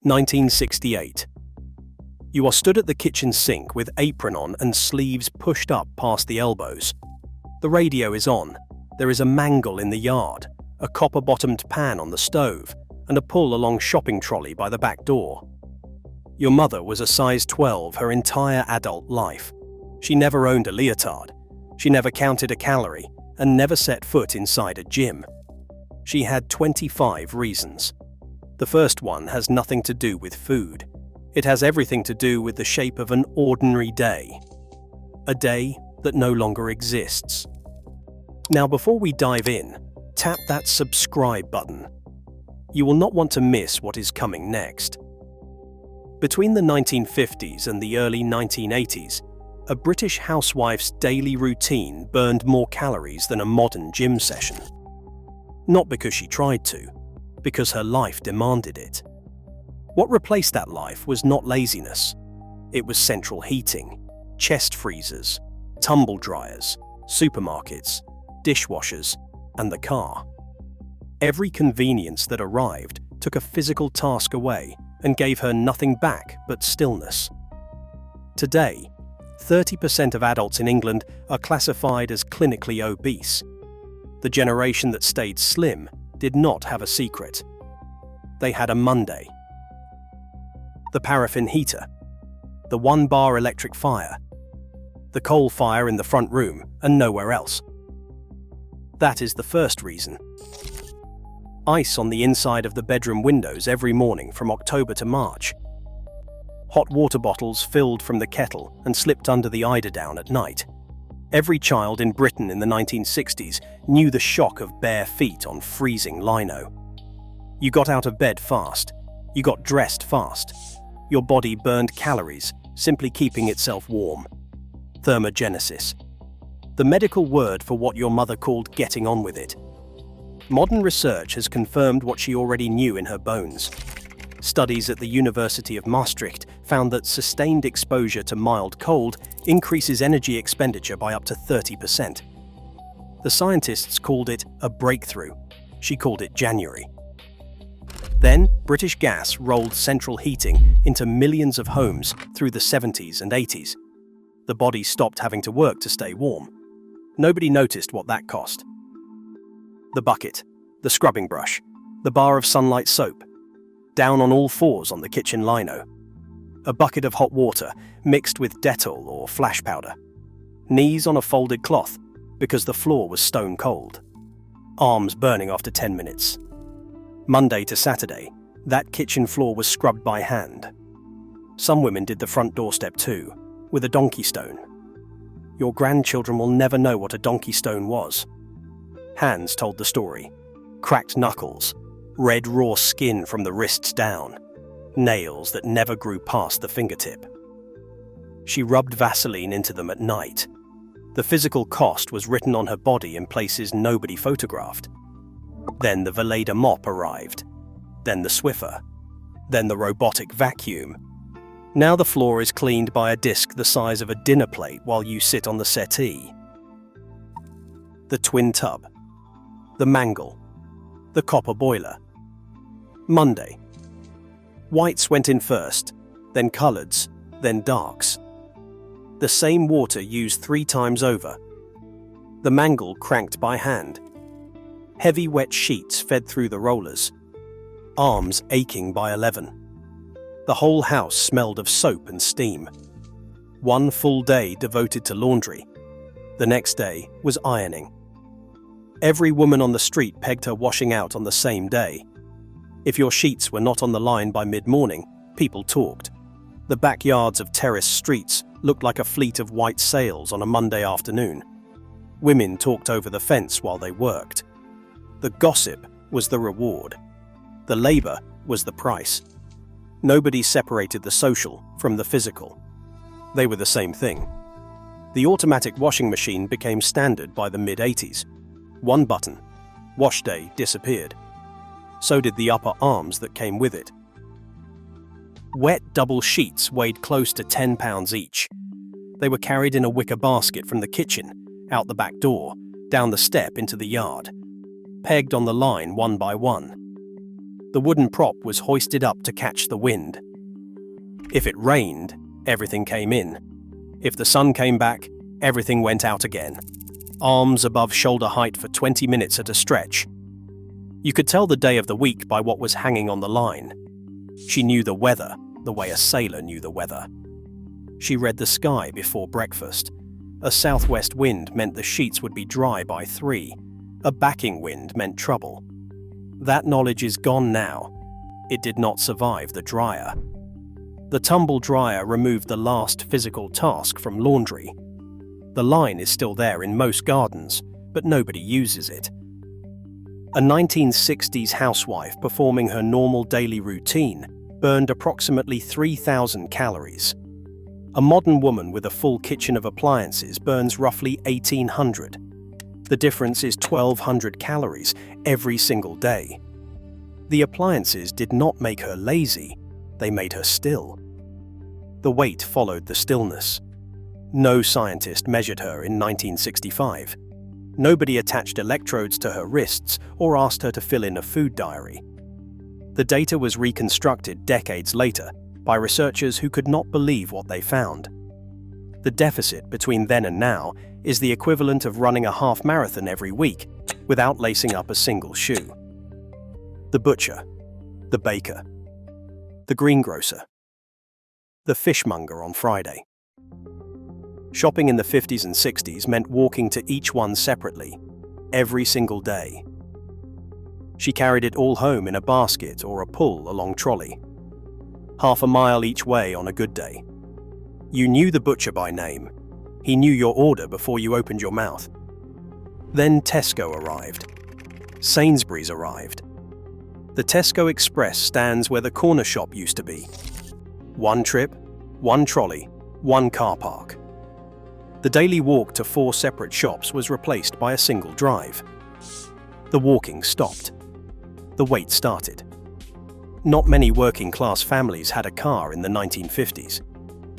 1968. You are stood at the kitchen sink with apron on and sleeves pushed up past the elbows. The radio is on. There is a mangle in the yard, a copper-bottomed pan on the stove, and a pull-along shopping trolley by the back door. Your mother was a size 12 her entire adult life. She never owned a leotard. She never counted a calorie and never set foot inside a gym. She had 25 reasons. The first one has nothing to do with food. It has everything to do with the shape of an ordinary day. A day that no longer exists. Now, before we dive in, tap that subscribe button. You will not want to miss what is coming next. Between the 1950s and the early 1980s, a British housewife's daily routine burned more calories than a modern gym session. Not because she tried to, because her life demanded it. What replaced that life was not laziness. It was central heating, chest freezers, tumble dryers, supermarkets, dishwashers, and the car. Every convenience that arrived took a physical task away and gave her nothing back but stillness. Today, 30% of adults in England are classified as clinically obese. The generation that stayed slim did not have a secret. They had a Monday. The paraffin heater, the one-bar electric fire, the coal fire in the front room and nowhere else. That is the first reason. Ice on the inside of the bedroom windows every morning from October to March. Hot water bottles filled from the kettle and slipped under the eiderdown at night. Every child in Britain in the 1960s knew the shock of bare feet on freezing lino. You got out of bed fast. You got dressed fast. Your body burned calories, simply keeping itself warm. Thermogenesis. The medical word for what your mother called getting on with it. Modern research has confirmed what she already knew in her bones. Studies at the University of Maastricht found that sustained exposure to mild cold increases energy expenditure by up to 30%. The scientists called it a breakthrough. She called it January. Then, British Gas rolled central heating into millions of homes through the 70s and 80s. The body stopped having to work to stay warm. Nobody noticed what that cost. The bucket, the scrubbing brush, the bar of Sunlight soap, down on all fours on the kitchen lino. A bucket of hot water mixed with Dettol or flash powder. Knees on a folded cloth because the floor was stone cold. Arms burning after 10 minutes. Monday to Saturday, that kitchen floor was scrubbed by hand. Some women did the front doorstep too, with a donkey stone. Your grandchildren will never know what a donkey stone was. Hands told the story. Cracked knuckles, red raw skin from the wrists down, nails that never grew past the fingertip. She rubbed Vaseline into them at night. The physical cost was written on her body in places nobody photographed. Then the Veleda mop arrived. Then the Swiffer. Then the robotic vacuum. Now the floor is cleaned by a disc the size of a dinner plate while you sit on the settee. The twin tub. The mangle. The copper boiler. Monday. Whites went in first, then coloureds, then darks. The same water used 3 times over. The mangle cranked by hand. Heavy wet sheets fed through the rollers. Arms aching by 11. The whole house smelled of soap and steam. One full day devoted to laundry. The next day was ironing. Every woman on the street pegged her washing out on the same day. If your sheets were not on the line by mid-morning, people talked. The backyards of terraced streets looked like a fleet of white sails on a Monday afternoon. Women talked over the fence while they worked. The gossip was the reward. The labor was the price. Nobody separated the social from the physical. They were the same thing. The automatic washing machine became standard by the mid-80s. One button. Wash day disappeared. So did the upper arms that came with it. Wet double sheets weighed close to 10 pounds each. They were carried in a wicker basket from the kitchen, out the back door, down the step into the yard, pegged on the line one by one. The wooden prop was hoisted up to catch the wind. If it rained, everything came in. If the sun came back, everything went out again. Arms above shoulder height for 20 minutes at a stretch. You could tell the day of the week by what was hanging on the line. She knew the weather, the way a sailor knew the weather. She read the sky before breakfast. A southwest wind meant the sheets would be dry by 3. A backing wind meant trouble. That knowledge is gone now. It did not survive the dryer. The tumble dryer removed the last physical task from laundry. The line is still there in most gardens, but nobody uses it. A 1960s housewife performing her normal daily routine burned approximately 3,000 calories. A modern woman with a full kitchen of appliances burns roughly 1,800. The difference is 1,200 calories every single day. The appliances did not make her lazy, they made her still. The weight followed the stillness. No scientist measured her in 1965. Nobody attached electrodes to her wrists or asked her to fill in a food diary. The data was reconstructed decades later by researchers who could not believe what they found. The deficit between then and now is the equivalent of running a half marathon every week without lacing up a single shoe. The butcher, the baker, the greengrocer, the fishmonger on Friday. Shopping in the 50s and 60s meant walking to each one separately, every single day. She carried it all home in a basket or a pull-along trolley. Half a mile each way on a good day. You knew the butcher by name. He knew your order before you opened your mouth. Then Tesco arrived. Sainsbury's arrived. The Tesco Express stands where the corner shop used to be. One trip, one trolley, one car park. The daily walk to 4 separate shops was replaced by a single drive. The walking stopped. The wait started. Not many working-class families had a car in the 1950s.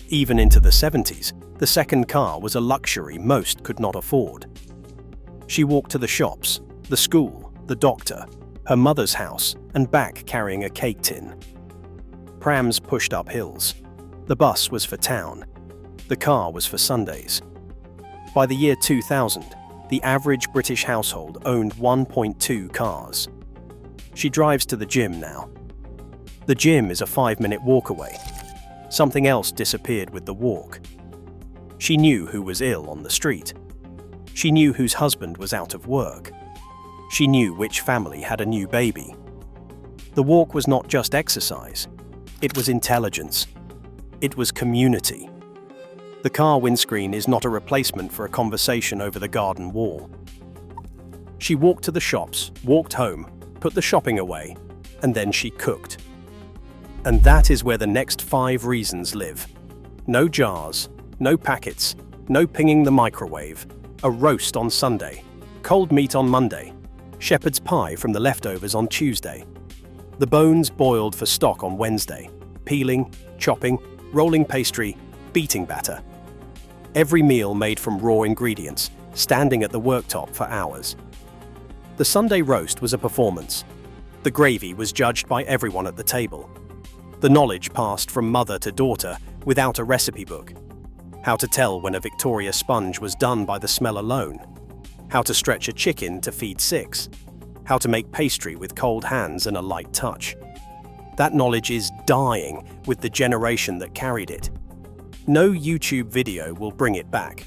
Even into the 70s, the second car was a luxury most could not afford. She walked to the shops, the school, the doctor, her mother's house, and back carrying a cake tin. Prams pushed up hills. The bus was for town. The car was for Sundays. By the year 2000, the average British household owned 1.2 cars. She drives to the gym now. The gym is a 5-minute walk away. Something else disappeared with the walk. She knew who was ill on the street. She knew whose husband was out of work. She knew which family had a new baby. The walk was not just exercise. It was intelligence. It was community. The car windscreen is not a replacement for a conversation over the garden wall. She walked to the shops, walked home, put the shopping away, and then she cooked. And that is where the next 5 reasons live. No jars, no packets, no pinging the microwave, a roast on Sunday, cold meat on Monday, shepherd's pie from the leftovers on Tuesday, the bones boiled for stock on Wednesday, peeling, chopping, rolling pastry, beating batter. Every meal made from raw ingredients, standing at the worktop for hours. The Sunday roast was a performance. The gravy was judged by everyone at the table. The knowledge passed from mother to daughter without a recipe book. How to tell when a Victoria sponge was done by the smell alone. How to stretch a chicken to feed 6. How to make pastry with cold hands and a light touch. That knowledge is dying with the generation that carried it. No YouTube video will bring it back.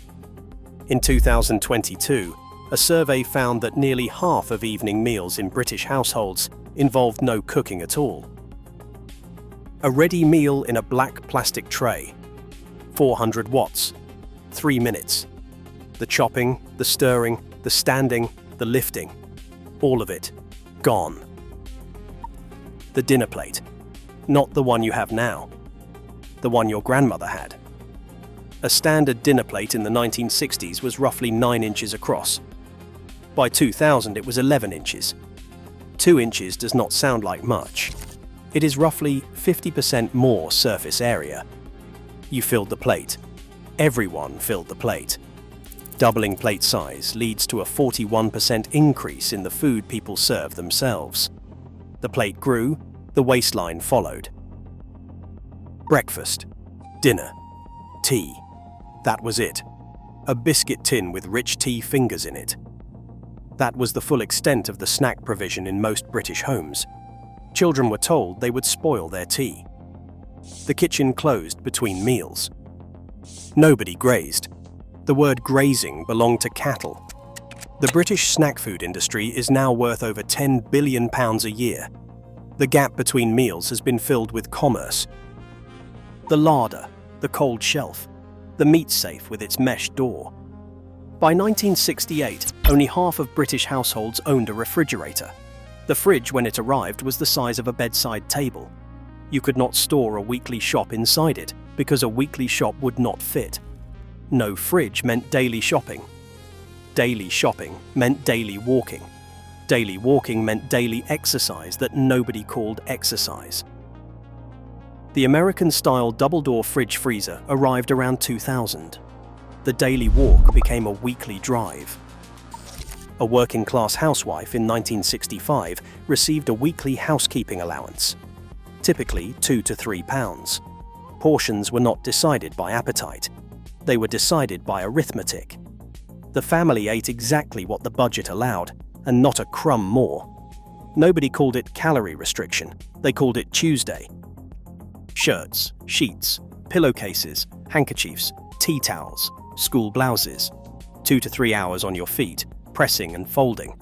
In 2022, a survey found that nearly half of evening meals in British households involved no cooking at all. A ready meal in a black plastic tray. 400 watts. 3 minutes. The chopping, the stirring, the standing, the lifting. All of it gone. The dinner plate. Not the one you have now. The one your grandmother had. A standard dinner plate in the 1960s was roughly 9 inches across. By 2000 it was 11 inches. 2 inches does not sound like much. It is roughly 50% more surface area. You filled the plate. Everyone filled the plate. Doubling plate size leads to a 41% increase in the food people serve themselves. The plate grew, The waistline followed. Breakfast, dinner, tea. That was it. A biscuit tin with rich tea fingers in it. That was the full extent of the snack provision in most British homes. Children were told they would spoil their tea. The kitchen closed between meals. Nobody grazed. The word grazing belonged to cattle. The British snack food industry is now worth over £10 billion a year. The gap between meals has been filled with commerce. The larder, the cold shelf, the meat safe with its mesh door. By 1968, only half of British households owned a refrigerator. The fridge, when it arrived, was the size of a bedside table. You could not store a weekly shop inside it because a weekly shop would not fit. No fridge meant daily shopping. Daily shopping meant daily walking. Daily walking meant daily exercise that nobody called exercise. The American-style double-door fridge freezer arrived around 2000. The daily walk became a weekly drive. A working-class housewife in 1965 received a weekly housekeeping allowance, typically £2 to £3. Portions were not decided by appetite. They were decided by arithmetic. The family ate exactly what the budget allowed, and not a crumb more. Nobody called it calorie restriction. They called it Tuesday. Shirts, sheets, pillowcases, handkerchiefs, tea towels, school blouses, 2 to 3 hours on your feet, pressing and folding.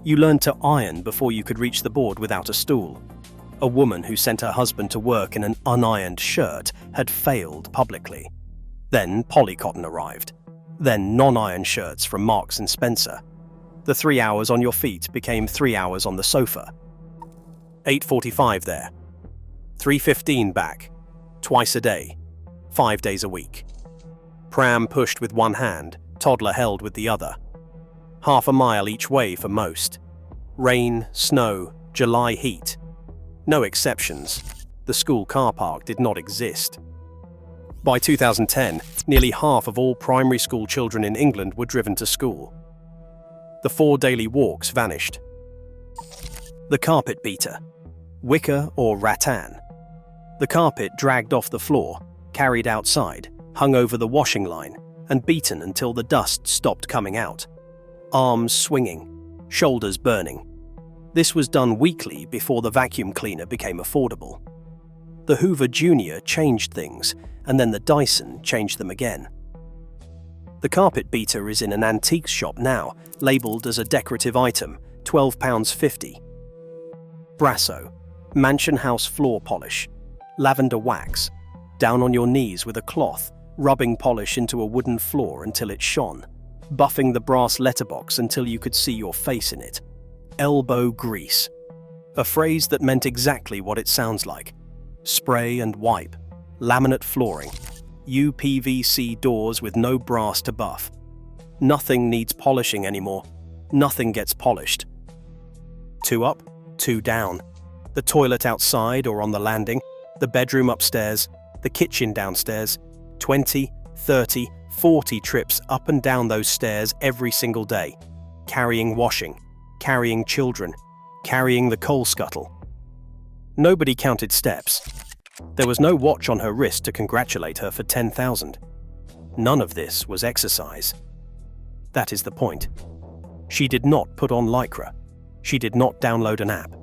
You learned to iron before you could reach the board without a stool. A woman who sent her husband to work in an unironed shirt had failed publicly. Then polycotton arrived. Then non-iron shirts from Marks and Spencer. The 3 hours on your feet became 3 hours on the sofa. 8:45 there. 3:15 back. Twice a day. 5 days a week. Pram pushed with one hand, toddler held with the other. Half a mile each way for most. Rain, snow, July heat. No exceptions. The school car park did not exist. By 2010, nearly half of all primary school children in England were driven to school. The 4 daily walks vanished. The carpet beater. Wicker or rattan. The carpet dragged off the floor, carried outside, hung over the washing line, and beaten until the dust stopped coming out. Arms swinging, shoulders burning. This was done weekly before the vacuum cleaner became affordable. The Hoover Jr. changed things, and then the Dyson changed them again. The carpet beater is in an antiques shop now, labelled as a decorative item, £12.50. Brasso, mansion house floor polish, lavender wax, down on your knees with a cloth, rubbing polish into a wooden floor until it shone, buffing the brass letterbox until you could see your face in it. Elbow grease, a phrase that meant exactly what it sounds like. Spray and wipe, laminate flooring, UPVC doors with no brass to buff. Nothing needs polishing anymore. Nothing gets polished. 2 up, 2 down. The toilet outside or on the landing, the bedroom upstairs, the kitchen downstairs. 20, 30, 40 trips up and down those stairs every single day. Carrying washing, carrying children, carrying the coal scuttle. Nobody counted steps. There was no watch on her wrist to congratulate her for 10,000. None of this was exercise. That is the point. She did not put on Lycra. She did not download an app.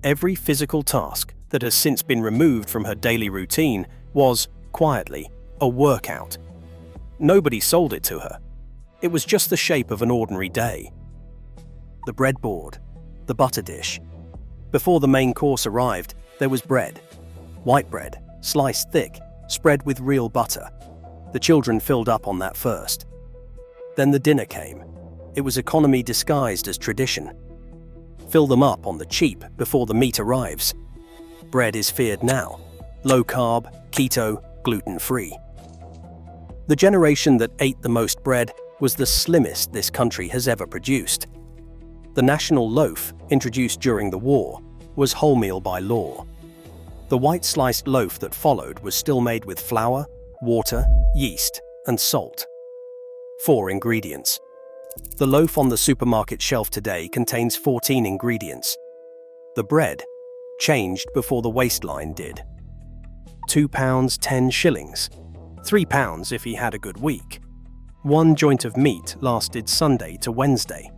Every physical task that has since been removed from her daily routine was, quietly, a workout. Nobody sold it to her. It was just the shape of an ordinary day. The breadboard, the butter dish. Before the main course arrived, there was bread. White bread, sliced thick, spread with real butter. The children filled up on that first. Then the dinner came. It was economy disguised as tradition. Fill them up on the cheap before the meat arrives. Bread is feared now. Low carb, keto, gluten-free. The generation that ate the most bread was the slimmest this country has ever produced. The national loaf, introduced during the war, was wholemeal by law. The white sliced loaf that followed was still made with flour, water, yeast, and salt. 4 ingredients. The loaf on the supermarket shelf today contains 14 ingredients. The bread, changed before the waistline did. £2, 10 shillings. £3 if he had a good week. One joint of meat lasted Sunday to Wednesday.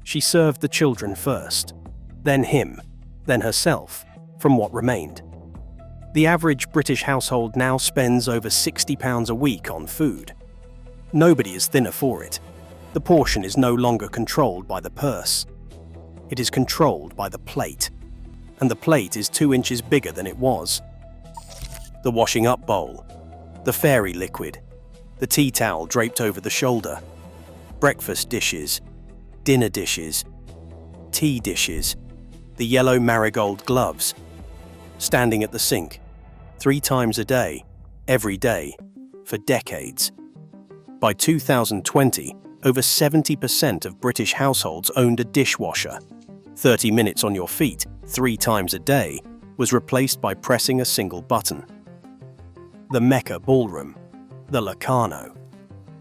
She served the children first, then him, then herself, from what remained. The average British household now spends over £60 a week on food. Nobody is thinner for it. The portion is no longer controlled by the purse. It is controlled by the plate. And the plate is 2 inches bigger than it was. The washing up bowl, the fairy liquid, the tea towel draped over the shoulder, breakfast dishes, dinner dishes, tea dishes, the yellow marigold gloves, standing at the sink, 3 times a day, every day, for decades. By 2020, over 70% of British households owned a dishwasher. 30 minutes on your feet, 3 times a day, was replaced by pressing a single button. The Mecca Ballroom, the Locarno,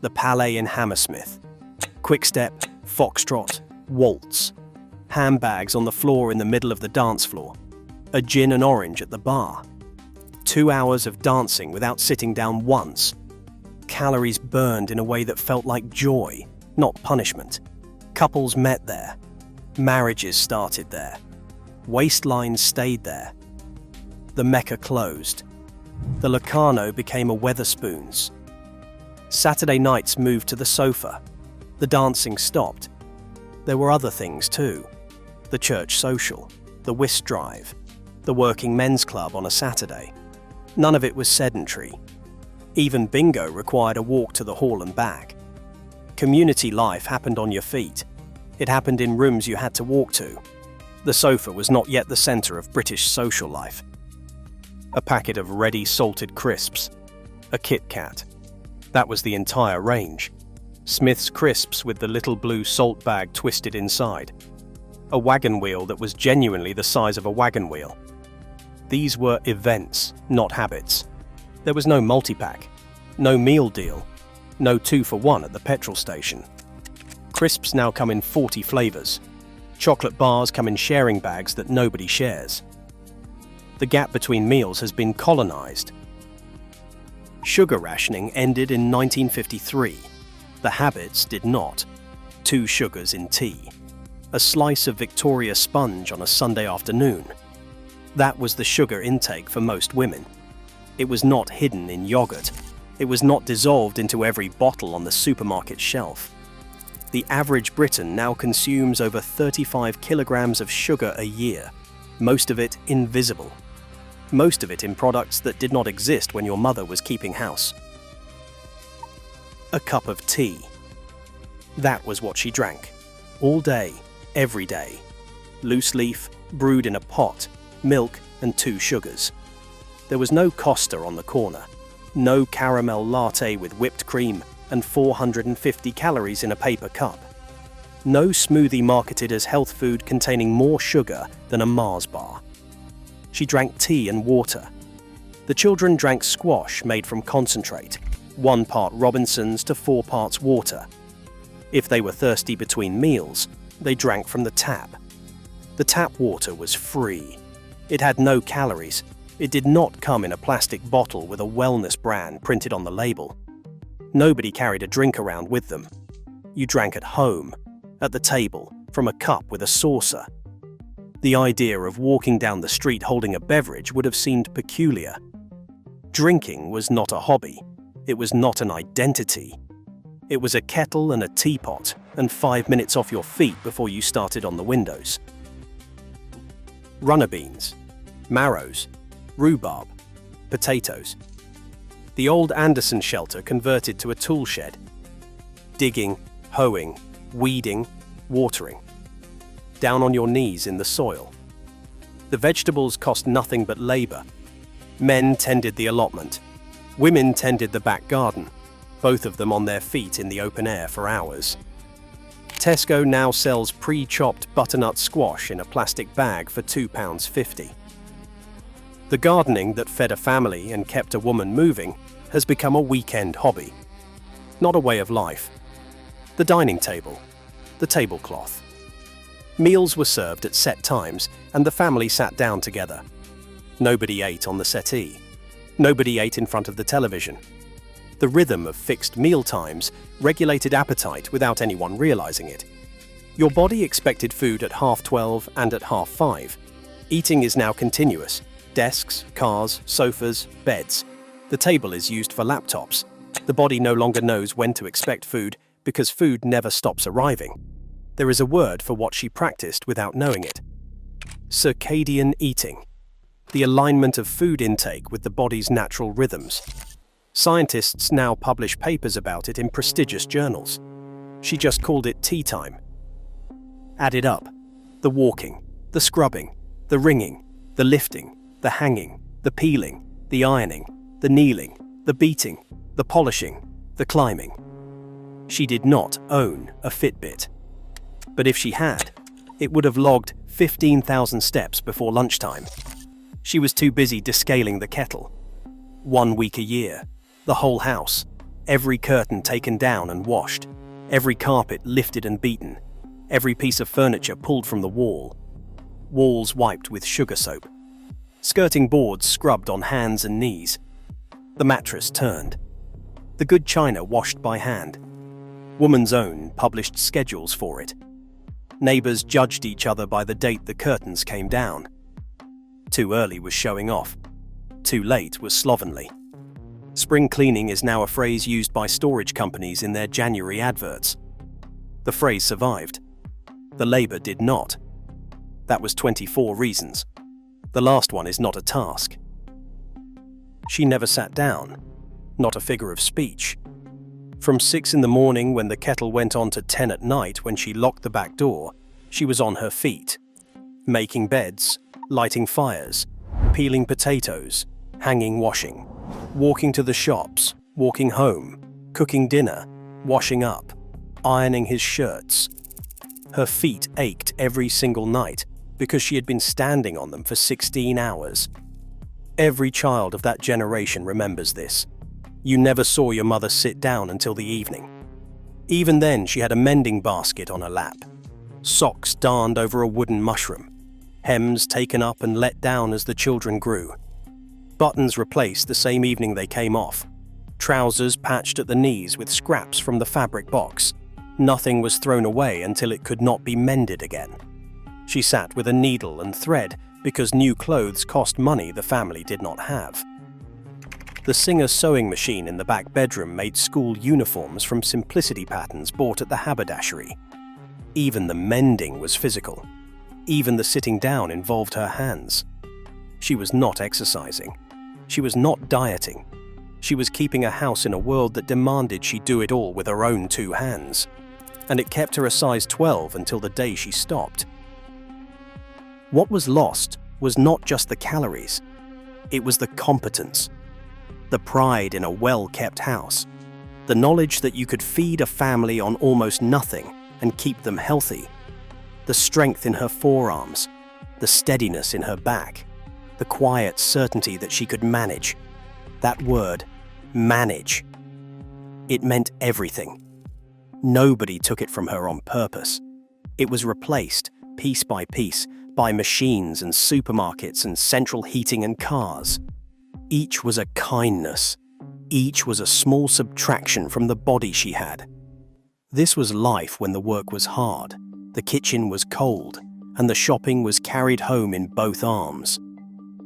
the Palais in Hammersmith, Quickstep, Foxtrot, Waltz, handbags on the floor in the middle of the dance floor, a gin and orange at the bar, 2 hours of dancing without sitting down once, calories burned in a way that felt like joy, not punishment. Couples met there. Marriages started there. Waistlines stayed there. The Mecca closed. The Locarno became a Wetherspoons. Saturday nights moved to the sofa. The dancing stopped. There were other things too. The church social, the whist drive, the working men's club on a Saturday. None of it was sedentary. Even bingo required a walk to the hall and back. Community life happened on your feet. It happened in rooms you had to walk to. The sofa was not yet the centre of British social life. A packet of ready salted crisps. A Kit Kat. That was the entire range. Smith's crisps with the little blue salt bag twisted inside. A wagon wheel that was genuinely the size of a wagon wheel. These were events, not habits. There was no multi-pack, no meal deal, no 2 for 1 at the petrol station. Crisps now come in 40 flavours. Chocolate bars come in sharing bags that nobody shares. The gap between meals has been colonised. Sugar rationing ended in 1953. The habits did not. 2 sugars in tea. A slice of Victoria sponge on a Sunday afternoon. That was the sugar intake for most women. It was not hidden in yogurt. It was not dissolved into every bottle on the supermarket shelf. The average Briton now consumes over 35 kilograms of sugar a year, most of it invisible. Most of it in products that did not exist when your mother was keeping house. A cup of tea. That was what she drank. All day, every day. Loose leaf, brewed in a pot, milk and 2 sugars. There was no Costa on the corner. No caramel latte with whipped cream and 450 calories in a paper cup. No smoothie marketed as health food containing more sugar than a Mars bar. She drank tea and water. The children drank squash made from concentrate, 1 part Robinson's to 4 parts water. If they were thirsty between meals, they drank from the tap. The tap water was free. It had no calories. It did not come in a plastic bottle with a wellness brand printed on the label. Nobody carried a drink around with them. You drank at home, at the table, from a cup with a saucer. The idea of walking down the street holding a beverage would have seemed peculiar. Drinking was not a hobby. It was not an identity. It was a kettle and a teapot, and 5 minutes off your feet before you started on the windows. Runner beans, marrows, rhubarb, potatoes. The old Anderson shelter converted to a tool shed. Digging, hoeing, weeding, watering. Down on your knees in the soil. The vegetables cost nothing but labour. Men tended the allotment. Women tended the back garden, both of them on their feet in the open air for hours. Tesco now sells pre-chopped butternut squash in a plastic bag for £2.50. The gardening that fed a family and kept a woman moving has become a weekend hobby, not a way of life. The dining table, the tablecloth. Meals were served at set times, and the family sat down together. Nobody ate on the settee. Nobody ate in front of the television. The rhythm of fixed meal times regulated appetite without anyone realizing it. Your body expected food at 12:30 and at 5:30. Eating is now continuous. Desks, cars, sofas, beds. The table is used for laptops. The body no longer knows when to expect food because food never stops arriving. There is a word for what she practiced without knowing it. Circadian eating. The alignment of food intake with the body's natural rhythms. Scientists now publish papers about it in prestigious journals. She just called it tea time. Add it up. The walking, the scrubbing, the wringing, the lifting, the hanging, the peeling, the ironing, the kneeling, the beating, the polishing, the climbing. She did not own a Fitbit. But if she had, it would have logged 15,000 steps before lunchtime. She was too busy descaling the kettle. 1 week a year, the whole house, every curtain taken down and washed, every carpet lifted and beaten, every piece of furniture pulled from the wall, walls wiped with sugar soap, skirting boards scrubbed on hands and knees, the mattress turned, the good china washed by hand, Woman's Own published schedules for it. Neighbors judged each other by the date the curtains came down. Too early was showing off. Too late was slovenly. Spring cleaning is now a phrase used by storage companies in their January adverts. The phrase survived. The labor did not. That was 24 reasons. The last one is not a task. She never sat down. Not a figure of speech. From 6 in the morning when the kettle went on to 10 at night when she locked the back door, she was on her feet. Making beds, lighting fires, peeling potatoes, hanging washing, walking to the shops, walking home, cooking dinner, washing up, ironing his shirts. Her feet ached every single night because she had been standing on them for 16 hours. Every child of that generation remembers this. You never saw your mother sit down until the evening. Even then, she had a mending basket on her lap, socks darned over a wooden mushroom, hems taken up and let down as the children grew, buttons replaced the same evening they came off, trousers patched at the knees with scraps from the fabric box. Nothing was thrown away until it could not be mended again. She sat with a needle and thread because new clothes cost money the family did not have. The Singer's sewing machine in the back bedroom made school uniforms from simplicity patterns bought at the haberdashery. Even the mending was physical. Even the sitting down involved her hands. She was not exercising. She was not dieting. She was keeping a house in a world that demanded she do it all with her own 2 hands. And it kept her a size 12 until the day she stopped. What was lost was not just the calories. It was the competence. The pride in a well-kept house. The knowledge that you could feed a family on almost nothing and keep them healthy. The strength in her forearms. The steadiness in her back. The quiet certainty that she could manage. That word, manage. It meant everything. Nobody took it from her on purpose. It was replaced, piece by piece, by machines and supermarkets and central heating and cars. Each was a kindness. Each was a small subtraction from the body she had. This was life when the work was hard, the kitchen was cold, and the shopping was carried home in both arms.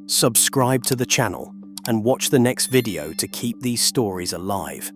Subscribe to the channel and watch the next video to keep these stories alive.